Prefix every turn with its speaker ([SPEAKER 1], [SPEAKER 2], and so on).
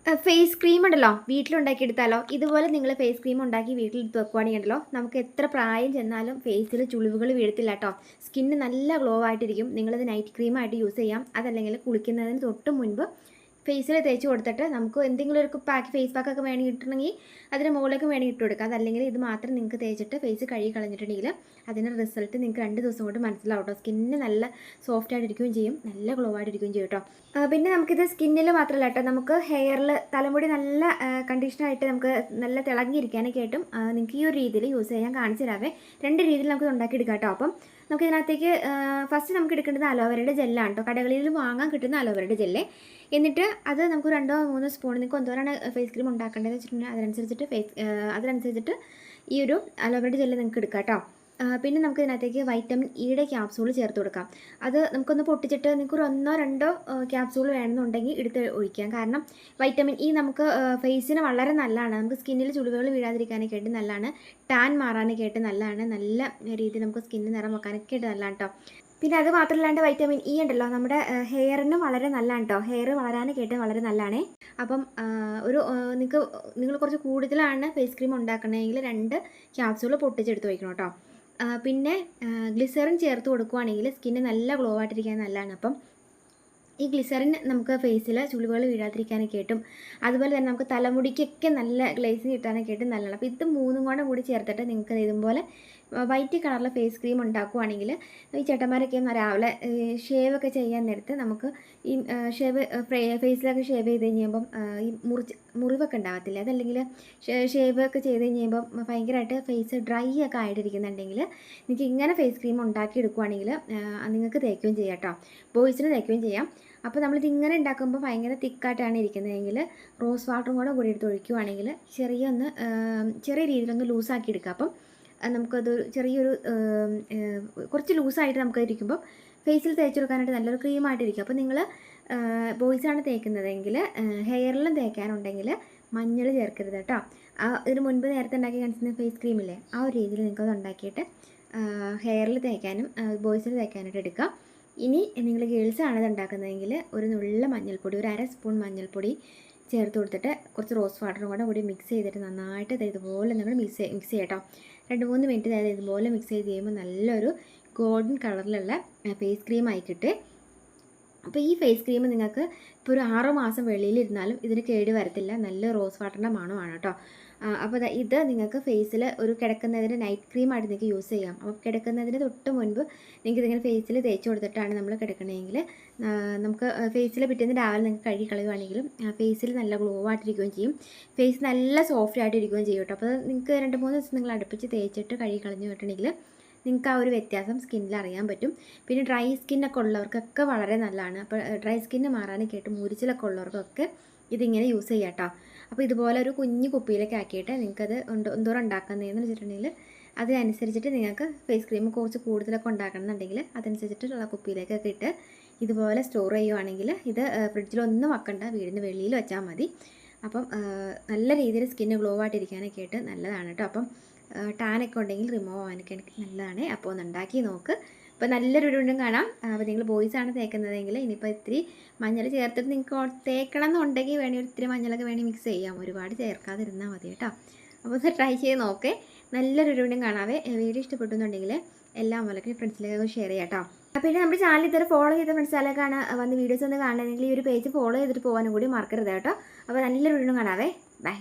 [SPEAKER 1] Face cream ഉണ്ടല്ലോ വീട്ടിലുണ്ടാക്കിയെടുത്താലോ ഇതുപോലെ നിങ്ങൾ ഫേസ് ക്രീം ഉണ്ടാക്കി വീട്ടിലെടുത്ത് വെക്കുവാണെങ്കിൽ ഉണ്ടല്ലോ നമുക്ക് എത്ര പ്രായം ചെന്നാലും ഫേസിൽ ചുളിവുകൾ വീഴത്തില്ല കേട്ടോ. സ്കിന്ന് നല്ല ഗ്ലോ ആയിട്ടിരിക്കും. നിങ്ങളിത് നൈറ്റ് ക്രീമായിട്ട് യൂസ് ചെയ്യാം. അതല്ലെങ്കിൽ കുളിക്കുന്നതിന് തൊട്ട് മുൻപ് ഫേസിൽ തേച്ച് കൊടുത്തിട്ട് നമുക്ക് എന്തെങ്കിലും ഒരു ഫേസ് പാക്കൊക്കെ വേണമെങ്കിൽ ഇട്ടിട്ടുണ്ടെങ്കിൽ അതിന് മുകളിലേക്ക് വേണമെങ്കിൽ ഇട്ട് കൊടുക്കാം. അതല്ലെങ്കിൽ ഇത് മാത്രം നിങ്ങൾക്ക് തേച്ചിട്ട് ഫേസ് കഴുകി കളഞ്ഞിട്ടുണ്ടെങ്കിൽ അതിൻ്റെ റിസൾട്ട് നിങ്ങൾക്ക് 2 ദിവസം കൊണ്ട് മനസ്സിലാവും കേട്ടോ. സ്കിന്ന് നല്ല സോഫ്റ്റ് ആയിട്ടിരിക്കുകയും ചെയ്യും, നല്ല ഗ്ലോ ആയിട്ടിരിക്കുകയും ചെയ്യും കേട്ടോ. പിന്നെ നമുക്കിത് സ്കിന്നിൽ മാത്രമല്ല കേട്ടോ, നമുക്ക് ഹെയറിൽ തലമുടി നല്ല കണ്ടീഷനായിട്ട് നമുക്ക് നല്ല തിളങ്ങിയിരിക്കാനൊക്കെ ആയിട്ടും നിങ്ങൾക്ക് ഈ ഒരു രീതിയിൽ യൂസ് ചെയ്യാൻ കാണിച്ചു തരാവേ. 2 രീതിയിൽ നമുക്ക് ഉണ്ടാക്കിയെടുക്കാം കേട്ടോ. അപ്പം നമുക്ക് ഇതിനകത്തേക്ക് ഫസ്റ്റ് നമുക്ക് എടുക്കേണ്ടത് അലോവേരയുടെ ജെല്ലാണ് കേട്ടോ. കടകളിൽ വാങ്ങാൻ കിട്ടുന്ന അലോവേരയുടെ ജെല്ല്. എന്നിട്ട് അത് നമുക്ക് 2-3 സ്പൂൺ നിങ്ങൾക്ക് എന്തോരാണ് ഫേസ് ക്രീം ഉണ്ടാക്കേണ്ടതെന്ന് വെച്ചിട്ടുണ്ടെങ്കിൽ അതിനനുസരിച്ചിട്ട് ഈ ഒരു അലോവേരയുടെ ജെല്ല് നിങ്ങൾക്ക് എടുക്കാം കേട്ടോ. പിന്നെ നമുക്ക് ഇതിനകത്തേക്ക് വൈറ്റമിൻ ഇയുടെ ക്യാപ്സൂൾ ചേർത്ത് കൊടുക്കാം. അത് നമുക്കൊന്ന് പൊട്ടിച്ചിട്ട് നിങ്ങൾക്ക് ഒരു 1-2 ക്യാപ്സൂൾ വേണമെന്നുണ്ടെങ്കിൽ എടുത്ത് ഒഴിക്കാം. കാരണം വൈറ്റമിൻ ഇ നമുക്ക് ഫേസിന് വളരെ നല്ലതാണ്. നമുക്ക് സ്കിന്നിൽ ചുളിവുകൾ വീഴാതിരിക്കാനൊക്കെ ആയിട്ട് നല്ലതാണ്. ടാൻ മാറാനൊക്കെ ആയിട്ട് നല്ലതാണ്. നല്ല രീതിയിൽ നമുക്ക് സ്കിന്നിന് നിറം വെക്കാനൊക്കെ ആയിട്ട് നല്ലതാണ് കേട്ടോ. പിന്നെ അത് മാത്രമല്ലാണ്ട് വൈറ്റമിൻ ഇ ഉണ്ടല്ലോ നമ്മുടെ ഹെയറിന് വളരെ നല്ലതാണ് കേട്ടോ. ഹെയർ വളരാനൊക്കെ ആയിട്ട് വളരെ നല്ലതാണ്. അപ്പം നിങ്ങൾ കുറച്ച് കൂടുതലാണ് ഫേസ് ക്രീം ഉണ്ടാക്കണമെങ്കിൽ 2 ക്യാപ്സൂൾ പൊട്ടിച്ചെടുത്ത് വയ്ക്കണം കേട്ടോ. പിന്നെ ഗ്ലിസറിൻ ചേർത്ത് കൊടുക്കുകയാണെങ്കിൽ സ്കിന്ന് നല്ല ഗ്ലോ ആയിട്ടിരിക്കാൻ നല്ലതാണ്. അപ്പം ഈ ഗ്ലിസറിൻ നമുക്ക് ഫേസിൽ ചുളിവുകൾ വീഴാതിരിക്കാനൊക്കെ ആയിട്ടും അതുപോലെ തന്നെ നമുക്ക് തലമുടിക്കൊക്കെ നല്ല ഗ്ലേസിങ് കിട്ടാനൊക്കെ ആയിട്ടും നല്ലതാണ്. അപ്പോൾ ഇത് 3 കൂടി ചേർത്തിട്ട് നിങ്ങൾക്ക് ഇതുപോലെ വൈറ്റ് കളറിലെ ഫേസ് ക്രീം ഉണ്ടാക്കുകയാണെങ്കിൽ ഈ ചേട്ടന്മാരൊക്കെ രാവിലെ ഷേവൊക്കെ ചെയ്യാൻ നേരത്ത് നമുക്ക് ഈ ഫേസിലൊക്കെ ഷേവ് ചെയ്ത് കഴിയുമ്പം ഈ മുറിവൊക്കെ ഉണ്ടാകത്തില്ല. അതല്ലെങ്കിൽ ഷേവൊക്കെ ചെയ്ത് കഴിയുമ്പം ഭയങ്കരമായിട്ട് ഫേസ് ഡ്രൈ ഒക്കെ ആയിട്ടിരിക്കുന്നുണ്ടെങ്കിൽ നിങ്ങൾക്ക് ഇങ്ങനെ ഫേസ് ക്രീം ഉണ്ടാക്കി എടുക്കുകയാണെങ്കിൽ നിങ്ങൾക്ക് തേക്കുകയും ചെയ്യാം കേട്ടോ. ബോയ്സിന് തേക്കുകയും ചെയ്യാം. അപ്പോൾ നമ്മളിത് ഇങ്ങനെ ഉണ്ടാക്കുമ്പോൾ ഭയങ്കര തിക്കായിട്ടാണ് ഇരിക്കുന്നതെങ്കിൽ റോസ് വാട്ടറും കൂടി എടുത്ത് ഒഴിക്കുകയാണെങ്കിൽ ചെറിയ രീതിയിലൊന്ന് ലൂസാക്കി എടുക്കുക. അപ്പം നമുക്കത് ചെറിയൊരു കുറച്ച് ലൂസായിട്ട് നമുക്കത് ഇരിക്കുമ്പോൾ ഫേസിൽ തേച്ച് കൊടുക്കാനായിട്ട് നല്ലൊരു ക്രീമായിട്ടിരിക്കും. അപ്പോൾ നിങ്ങൾ ബോയ്സാണ് തേക്കുന്നതെങ്കിൽ ഹെയറിലും തേക്കാനുണ്ടെങ്കിൽ മഞ്ഞൾ ചേർക്കരുത് കേട്ടോ. ഇതിന് മുൻപ് നേരത്തെ ഉണ്ടാക്കി കാണിച്ചിരുന്ന ഫേസ് ക്രീമില്ലേ, ആ ഒരു രീതിയിൽ നിങ്ങൾക്കത് ഉണ്ടാക്കിയിട്ട് ഹെയറിൽ തേക്കാനും ബോയ്സിൽ തേക്കാനായിട്ട് എടുക്കാം. ഇനി നിങ്ങൾ ഗേൾസാണ് ഇത് ഉണ്ടാക്കുന്നതെങ്കിൽ ഒരു നുള്ള മഞ്ഞൾപ്പൊടി, ഒരു 1/2 സ്പൂൺ മഞ്ഞൾപ്പൊടി ചേർത്ത് കൊടുത്തിട്ട് കുറച്ച് റോസ് വാട്ടറും കൂടി മിക്സ് ചെയ്തിട്ട് നന്നായിട്ട് ഇതുപോലെ നിങ്ങൾ മിക്സ് ചെയ്യട്ടോ. 2-3 മിനിറ്റ് ഇതുപോലെ മിക്സ് ചെയ്ത് കഴിയുമ്പോൾ നല്ലൊരു ഗോൾഡൻ കളറിലുള്ള ഫേസ് ക്രീം ആയിക്കിട്ട്. അപ്പോൾ ഈ ഫേസ് ക്രീം നിങ്ങൾക്ക് ഇപ്പോൾ ഒരു 6 മാസം വെളിയിലിരുന്നാലും ഇതിന് കേട് വരത്തില്ല. നല്ല റോസ് വാട്ടറിൻ്റെ മണമാണ് കേട്ടോ. അപ്പോൾ ഇത് നിങ്ങൾക്ക് ഫേസിൽ ഒരു കിടക്കുന്നതിന് നൈറ്റ് ക്രീമായിട്ട് നിങ്ങൾക്ക് യൂസ് ചെയ്യാം. അപ്പോൾ കിടക്കുന്നതിന് തൊട്ട് മുൻപ് നിങ്ങൾക്ക് ഇതിങ്ങനെ ഫേസിൽ തേച്ച് കൊടുത്തിട്ടാണ് നമ്മൾ കിടക്കണമെങ്കിൽ നമുക്ക് ഫേസിൽ പിറ്റേന്ന് രാവിലെ നിങ്ങൾക്ക് കഴുകി കളയുവാണെങ്കിലും ഫേസിൽ നല്ല ഗ്ലോ ആയിട്ടിരിക്കുകയും ചെയ്യും. ഫേസ് നല്ല സോഫ്റ്റ് ആയിട്ടിരിക്കുകയും ചെയ്യും കേട്ടോ. അപ്പോൾ നിങ്ങൾക്ക് 2-3 ദിവസം നിങ്ങൾ അടുപ്പിച്ച് തേച്ചിട്ട് കഴുകി കളഞ്ഞു വിട്ടിട്ടുണ്ടെങ്കിൽ നിങ്ങൾക്ക് ആ ഒരു വ്യത്യാസം സ്കിന്നിൽ അറിയാൻ പറ്റും. പിന്നെ ഡ്രൈ സ്കിന്നൊക്കെ ഉള്ളവർക്കൊക്കെ വളരെ നല്ലതാണ്. അപ്പോൾ ഡ്രൈ സ്കിന്ന് മാറാനൊക്കെ ആയിട്ട് മുരിച്ചിലൊക്കെ ഉള്ളവർക്കൊക്കെ ഇതിങ്ങനെ യൂസ് ചെയ്യാം കേട്ടോ. അപ്പോൾ ഇതുപോലെ ഒരു കുഞ്ഞു കുപ്പിയിലൊക്കെ ആക്കിയിട്ട് നിങ്ങൾക്കത് എന്തോരം ഉണ്ടാക്കുന്നതെന്ന് വെച്ചിട്ടുണ്ടെങ്കിൽ അതിനനുസരിച്ചിട്ട് നിങ്ങൾക്ക് ഫേസ് ക്രീം കുറച്ച് കൂടുതലൊക്കെ ഉണ്ടാക്കണമെന്നുണ്ടെങ്കിൽ അതനുസരിച്ചിട്ടുള്ള കുപ്പിയിലേക്കൊക്കെ ഇട്ട് ഇതുപോലെ സ്റ്റോർ ചെയ്യുവാണെങ്കിൽ ഇത് ഫ്രിഡ്ജിലൊന്നും വെക്കണ്ട, വീടിന് വെളിയിൽ വെച്ചാൽ മതി. അപ്പം നല്ല രീതിയിൽ സ്കിന്ന് ഗ്ലോ ആയിട്ടിരിക്കാനൊക്കെ ആയിട്ട് നല്ലതാണ് കേട്ടോ. അപ്പം ടാനൊക്കെ ഉണ്ടെങ്കിൽ റിമൂവ് ആവാനൊക്കെ നല്ലതാണ്. അപ്പോൾ ഒന്ന് ഉണ്ടാക്കി നോക്ക്. അപ്പോൾ നല്ലൊരു വീണ്ടും കാണാം. അപ്പോൾ നിങ്ങൾ ബോയ്സാണ് തേക്കുന്നതെങ്കിൽ ഇനിയിപ്പോൾ ഇത്തിരി മഞ്ഞൾ ചേർത്തിട്ട് നിങ്ങൾക്ക് തേക്കണം എന്നുണ്ടെങ്കിൽ വേണമെങ്കിൽ ഇത്തിരി മഞ്ഞളൊക്കെ വേണമെങ്കിൽ മിക്സ് ചെയ്യാം. ഒരുപാട് ചേർക്കാതിരുന്നാൽ മതി കേട്ടോ. അപ്പോൾ ഇത് ട്രൈ ചെയ്ത് നോക്കേ. നല്ലൊരു വീണ്ടും കാണാവേ. വീഡിയോ ഇഷ്ടപ്പെട്ടെന്നുണ്ടെങ്കിൽ എല്ലാം പോലെ ഫ്രണ്ട്സിലേക്ക് ഷെയർ ചെയ്യാം കേട്ടോ. അപ്പോൾ പിന്നെ നമ്മുടെ ചാനൽ ഇതുവരെ ഫോളോ ചെയ്ത ഫ്രണ്ട്സിലേക്കാണ് വന്ന് വീഡിയോസ് ഒന്ന് കാണണമെങ്കിൽ ഈ ഒരു പേജ് ഫോളോ ചെയ്തിട്ട് പോകാനും കൂടി മറക്കരുത് കേട്ടോ. അപ്പോൾ നല്ലൊരു വീണ്ടും കാണാവേ. ബൈ.